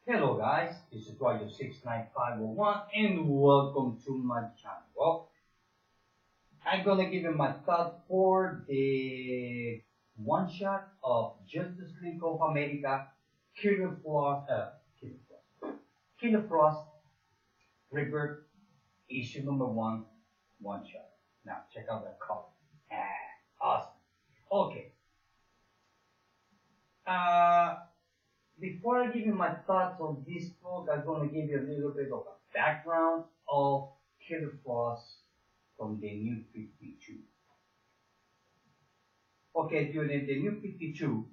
Hello guys, this is Radio69501 and welcome to my channel. Well, I'm gonna give you my thoughts for the one shot of Justice League of America Killer Frost Rebirth issue number one shot. Now check out that cover. Awesome. Okay. Before I give you my thoughts on this book, I'm going to give you a little bit of a background of Killer Frost from the New 52. Okay, during the New 52,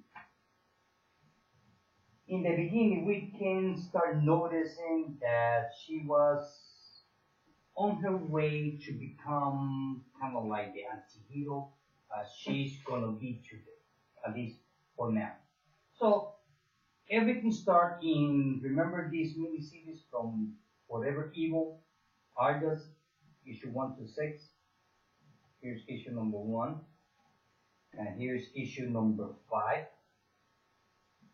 in the beginning, we can start noticing that she was on her way to become kind of like the anti-hero as she's going to be today, at least for now. So, everything starts in, remember these mini-series from Forever Evil, Argus, issue 1 to 6. Here's issue number 1. And here's issue number 5.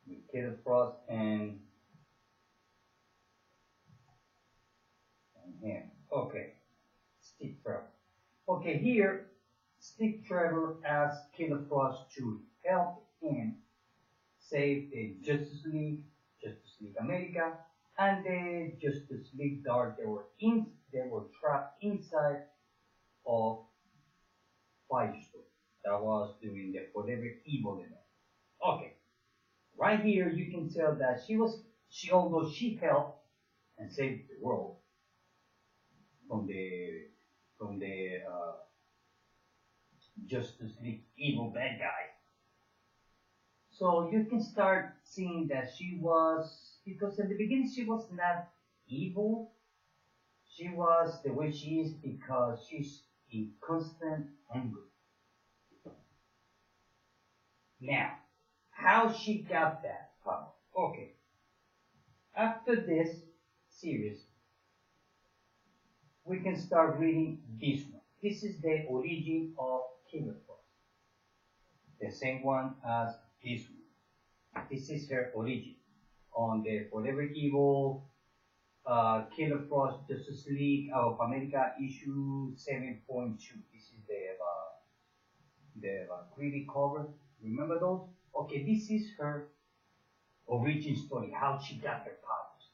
With Killer Frost and him. Okay, Steve Trevor. Okay, here, Steve Trevor asks Killer Frost to help him save the Justice League America, and the Justice League Dark. They were trapped inside of Firestorm. That was during the Forever Evil event. Okay, right here you can tell that although she helped and saved the world from the Justice League evil bad guy. So you can start seeing that she was, because in the beginning she was not evil. She was the way she is because she's in constant anger. Now, how she got that power? Okay. After this series, we can start reading this one. This is the origin of Killer Frost. The same one as this one. This is her origin on the Forever Evil Killer Frost Justice League of America issue 7.2. This is the pretty cover. Remember those? Okay, this is her origin story, how she got her powers.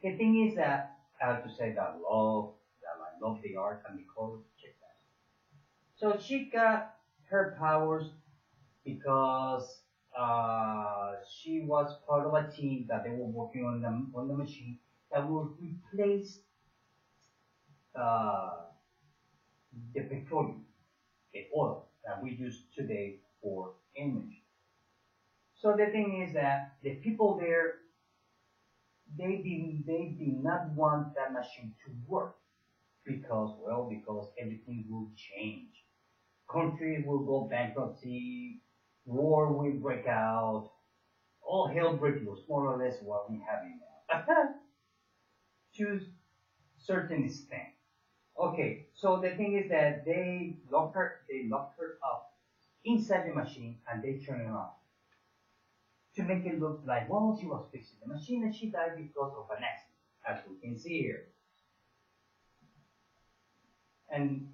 The thing is that I have to say that I love the art and the colors. Check that. So she got her powers because she was part of a team that they were working on the machine that would replace the petroleum, the oil that we use today for energy. So the thing is that the people there, they did not want that machine to work because everything will change. Countries will go bankruptcy, war will break out, all hell break loose, more or less what we have now. To certain extent. Okay, so the thing is that they locked her up inside the machine and they turned it off to make it look like, well, she was fixing the machine and she died because of an accident, as we can see here. And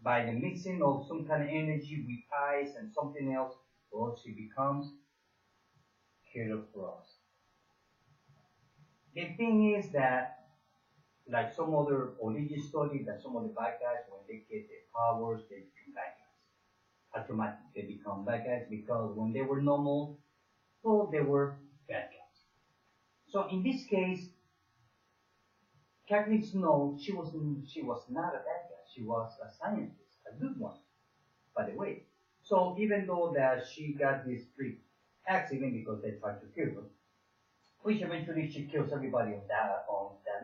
by the mixing of some kind of energy with ice and something else, well, she becomes Killer Frost. The thing is that, like some other origin story, that some of the bad guys, when they get their powers, they become bad guys. Automatically, they become bad guys because when they were normal, well, they were bad guys. So in this case, Kathleen Snow, she was not a bad guy. She was a scientist, a good one, by the way. So even though that she got this freak accident because they tried to kill her, which eventually she kills everybody on that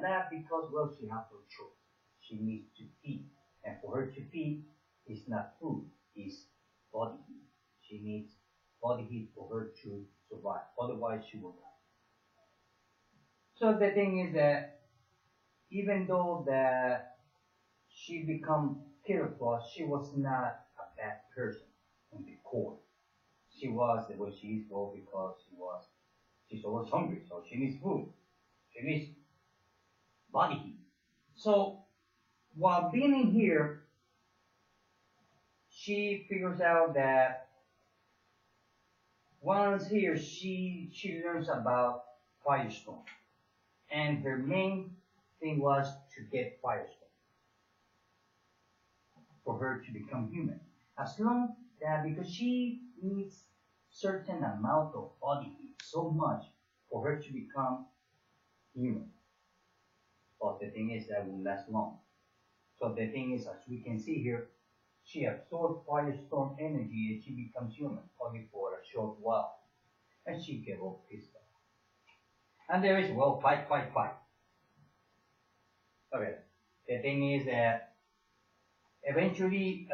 lab because, well, she has no choice. She needs to feed, and for her to feed, it's not food, it's body heat. She needs body heat for her to survive. Otherwise, she will die. So the thing is that even though that she become Killer Frost, she was not a bad person in the core. She was the way she is, well, because she's always hungry, so she needs food. She needs body heat. So while being in here, she figures out that once here she learns about Firestorm. And her main thing was to get Firestorm for her to become human. As long that because she needs certain amount of body heat so much for her to become human. But the thing is that won't last long. So the thing is, as we can see here, she absorbed Firestorm energy and she becomes human only for a short while. And she gets all pissed off. And there is, well, fight. Okay. The thing is that eventually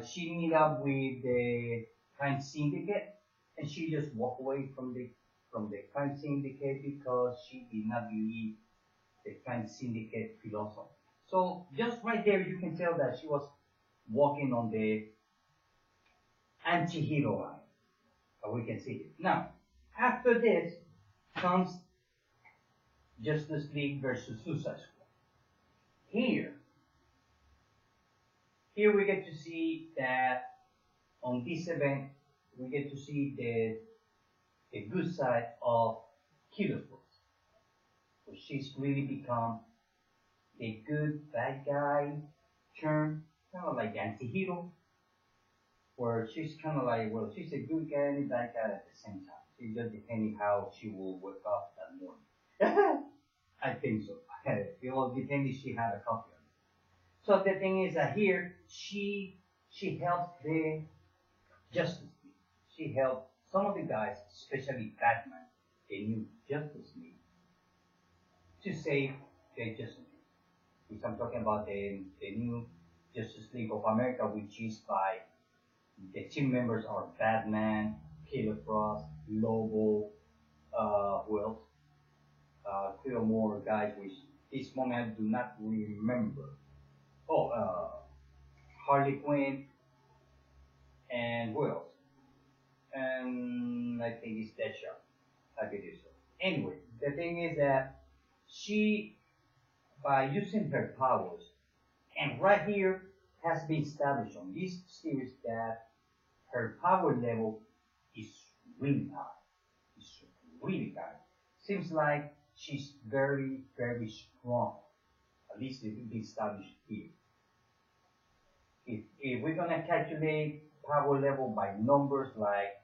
she meet up with the crime syndicate and she just walked away from the crime syndicate because she did not believe the crime syndicate philosophy. So just right there you can tell that she was walking on the anti-hero line. We can see it. Now, after this comes Justice League versus Suicide Squad. Here we get to see that on this event we get to see the good side of Killer Frost. So she's really become a good bad guy turn, kind of like anti-hero, where she's kind of like, well, she's a good guy and a bad guy at the same time. She's just depending how she will wake up that morning. I think so. It will depend if she had a coffee on it. So the thing is that here she helped the Justice League. She helped some of the guys, especially Batman, the new Justice League, to save the Justice League. Which I'm talking about the new Justice League of America, which is by the team members are Batman, Killer Frost, Lobo, who else? Few more guys which this moment I do not remember. Oh, Harley Quinn, and who else? And I think it's Deadshot. I believe so. Anyway, the thing is that she, by using her powers, and right here has been established on this series that her power level is really high. It's really high. Seems like she's very, very strong. At least it will be established here. If we're gonna calculate power level by numbers like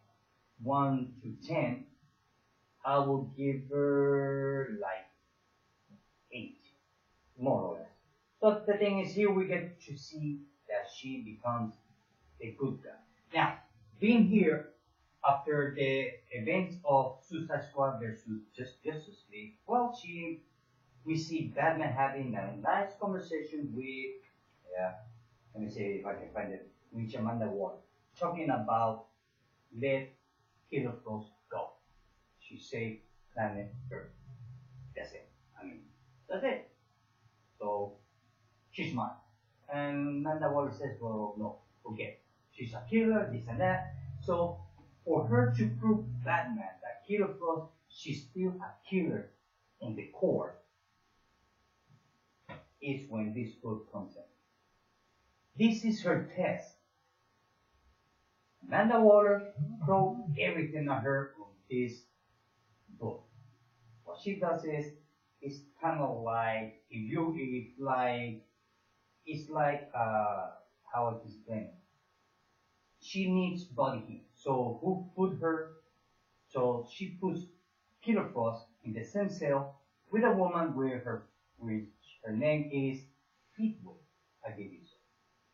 1 to 10, I will give her like 8, more or less. But the thing is, here we get to see that she becomes a good guy. Now, being here after the events of Suicide Squad versus Justice League, well, we see Batman having a nice conversation with, let me see if I can find it, with Amanda Waller, talking about let Killer Frost go. She saved planet Earth. That's it. I mean, that's it. So, she's mine. And Amanda Waller says, well, no, forget. She's a killer, this and that. So, for her to prove Batman that Killer Frost, she's still a killer in the core, is when this book comes in. This is her test. Amanda Waller throw everything on her on this book. What she does is, it's kind of like, it's like, how I explain it. She needs body heat. So who put her? So she puts Killer Frost in the same cell with a woman which her name is Fleetwood, I believe so.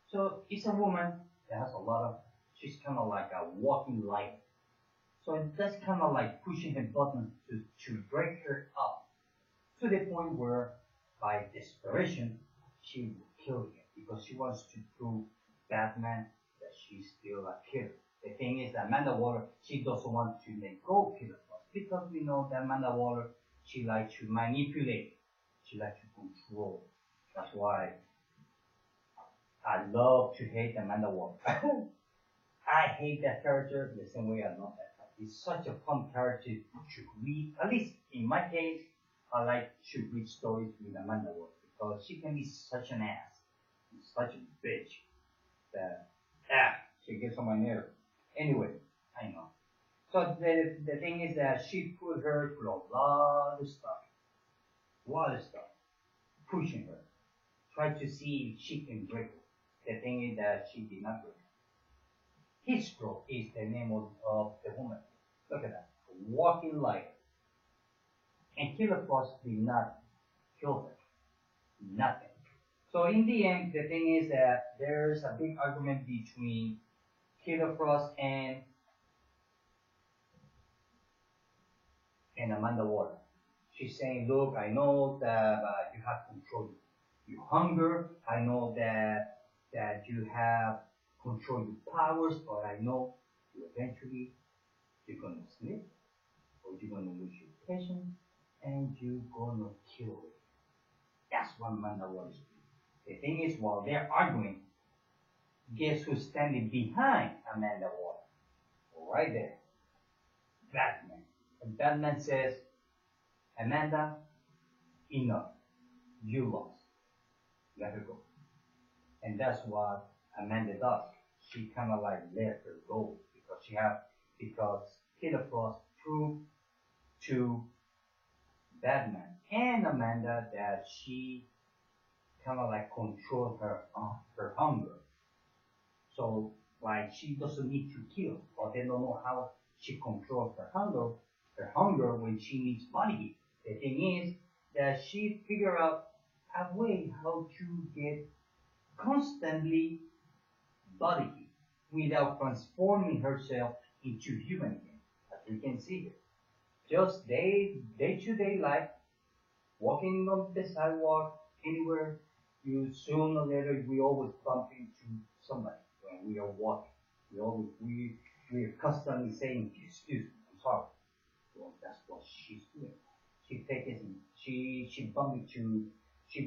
So it's a woman that has a lot of. She's kind of like a walking light. So that's kind of like pushing her buttons to break her up to the point where, by desperation, she will kill him because she wants to prove Batman that she's still a killer. The thing is that Amanda Waller, she doesn't want to let go of Killer Frost because we know that Amanda Waller, she likes to manipulate, she likes to control. That's why I love to hate Amanda Waller. I hate that character the same way I love that character. It's such a fun character to read. At least in my case, I like to read stories with Amanda Waller because she can be such an ass, such a bitch that she gets on my nerve. Anyway, I know. So the thing is that she put her through a lot of stuff, pushing her, try to see if she can break it. The thing is that she did not break it. Histro is the name of the woman. Look at that, a walking liar. And Killer Frost did not kill her, nothing. So in the end, the thing is that there's a big argument between Killer Frost and Amanda Waller. She's saying, look, I know that you have control your hunger. I know that you have control your powers, but I know you eventually you're gonna slip or you're gonna lose your patience and you're gonna kill it. That's what Amanda Waller is doing. The thing is, while they're arguing, guess who's standing behind Amanda Waller? Right there, Batman. And Batman says, Amanda, enough. You lost. Let her go. And that's what Amanda does. She kind of like let her go because Killer Frost proved to Batman and Amanda that she kind of like controlled her hunger. So like she doesn't need to kill, or they don't know how she controls her hunger when she needs body heat. The thing is that she figured out a way how to get constantly body heat without transforming herself into human again, as we can see here. Just day-to-day life, walking on the sidewalk, anywhere, you sooner or later we always bump into somebody when we are walking. We are constantly saying, excuse me, I'm sorry. Well, that's what she's doing. She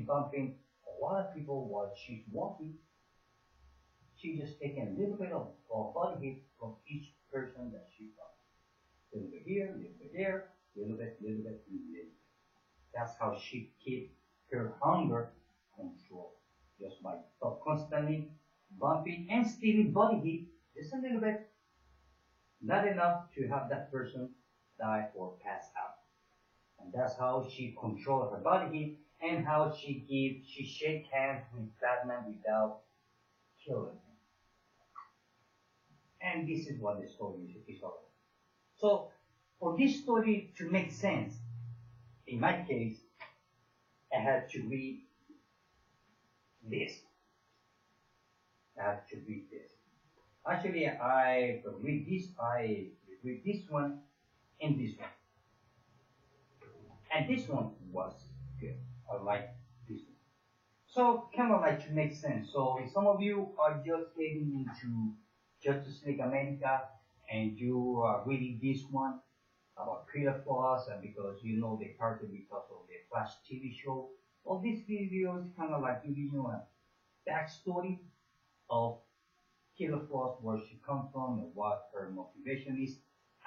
bumping a lot of people while she's walking. She just taking a little bit of body heat from each person that she bumps. A little bit here, a little bit there, little bit. That's how she keeps her hunger control. Just by constantly bumping and stealing body heat, just a little bit. Not enough to have that person die or pass out. And that's how she controls her body heat and how she shake hands with Batman without killing him. And this is what the story is all about. So, for this story to make sense, in my case, I had to read this. Actually, I read this one and this one. And this one was good. I like this one. So, kind of like to make sense. So, if some of you are just getting into Justice League America and you are reading this one about Killer Frost and because you know the character because of the Flash TV show, well, this video is kind of like giving you a backstory of Killer Frost, where she comes from and what her motivation is,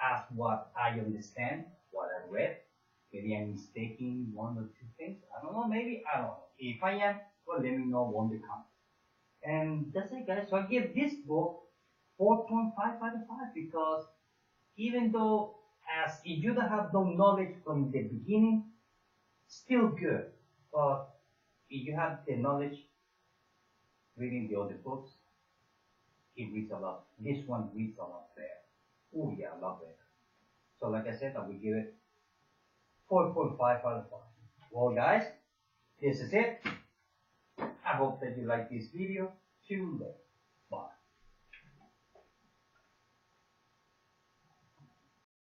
as what I understand, what I read. Maybe I'm mistaking one or two things. I don't know, maybe, I don't know. If I am, well, let me know on the comments. And that's it, guys. So I give this book 4.5 out of 5 because even though as if you don't have no knowledge from the beginning, still good. But if you have the knowledge, reading the other books, it reads a lot. This one reads a lot better. Oh yeah, a lot better. So like I said, I will give it 4.5 out of 5. Well guys, this is it. I hope that you like this video. See you later.